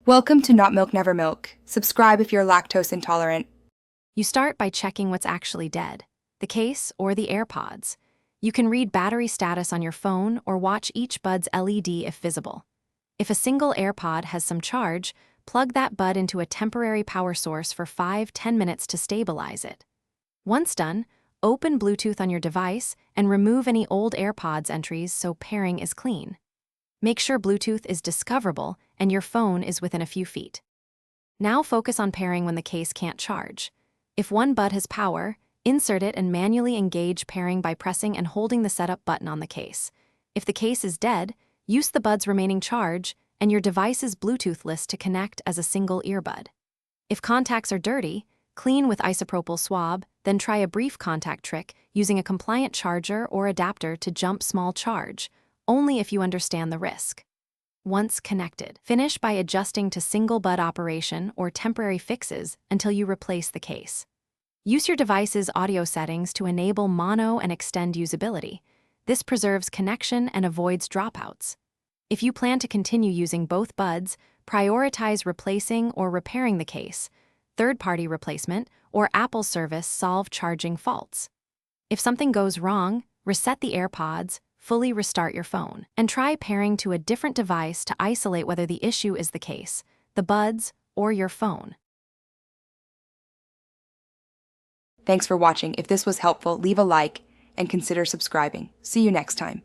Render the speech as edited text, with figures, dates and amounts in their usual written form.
Welcome to Not Milk Never Milk. Subscribe if you're lactose intolerant. You start by checking what's actually dead, the case or the Airpods. You can read battery status on your phone or watch each bud's LED if visible. If a single Airpod has some charge, plug that bud into a temporary power source for 5–10 minutes to stabilize it. Once done, open Bluetooth on your device and remove any old Airpods entries so pairing is clean. Make sure Bluetooth is discoverable and your phone is within a few feet. Now focus on pairing when the case can't charge. If one bud has power, insert it and manually engage pairing by pressing and holding the setup button on the case. If the case is dead, use the bud's remaining charge and your device's Bluetooth list to connect as a single earbud. If contacts are dirty, clean with isopropyl swab, then try a brief contact trick using a compliant charger or adapter to jump small charge, only if you understand the risk. Once connected, finish by adjusting to single bud operation or temporary fixes until you replace the case. Use your device's audio settings to enable mono and extend usability. This preserves connection and avoids dropouts. If you plan to continue using both buds, prioritize replacing or repairing the case. Third-party replacement or Apple service solve charging faults. If something goes wrong, reset the Airpods, fully restart your phone, and try pairing to a different device to isolate whether the issue is the case, the buds, or your phone. Thanks for watching. If this was helpful, leave a like and consider subscribing. See you next time.